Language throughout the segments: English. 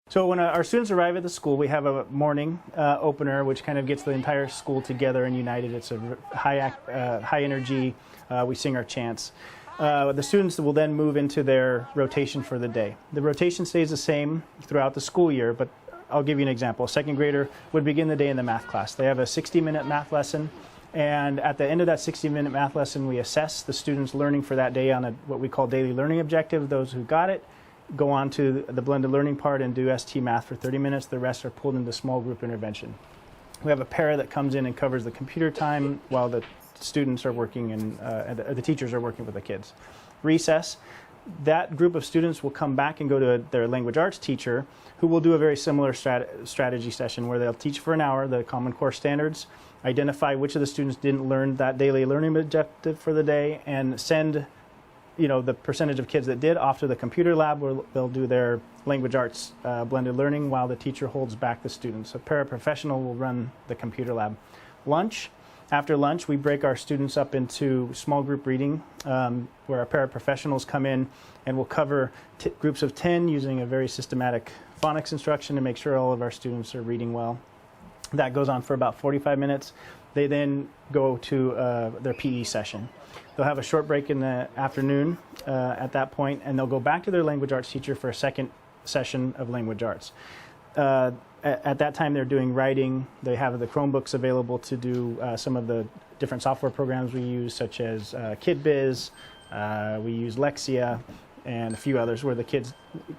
So when our students arrive at the school, we have a morning opener, which kind of gets the entire school together and united. It's a high energy. We sing our chants. The students will then move into their rotation for the day. The rotation stays the same throughout the school year, but I'll give you an example. A second grader would begin the day in the math class. They have a 60-minute math lesson, and at the end of that 60-minute math lesson, we assess the students' learning for that day on what we call daily learning objective. Those who got it go on to the blended learning part and do ST math for 30 minutes. The rest are pulled into small group intervention. We have a para that comes in and covers the computer time while the students are working and the teachers are working with the kids. Recess, that group of students will come back and go to their language arts teacher, who will do a very similar strategy session where they'll teach for an hour the Common Core standards, identify which of the students didn't learn that daily learning objective for the day, and send the percentage of kids that did off to the computer lab where they'll do their language arts blended learning while the teacher holds back the students. A paraprofessional will run the computer lab. Lunch. After lunch, we break our students up into small group reading where our paraprofessionals come in and will cover groups of 10 using a very systematic phonics instruction to make sure all of our students are reading well. That goes on for about 45 minutes. They then go to their PE session. They'll have a short break in the afternoon at that point, and they'll go back to their language arts teacher for a second session of language arts. At that time, they're doing writing. They have the Chromebooks available to do some of the different software programs we use, such as KidBiz. We use Lexia and a few others where the kids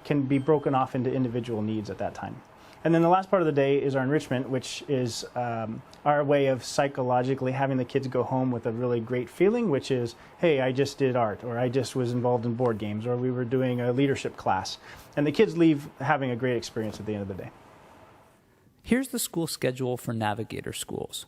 can be broken off into individual needs at that time. And then the last part of the day is our enrichment, which is our way of psychologically having the kids go home with a really great feeling, which is, hey, I just did art, or I just was involved in board games, or we were doing a leadership class. And the kids leave having a great experience at the end of the day. Here's the school schedule for Navigator Schools.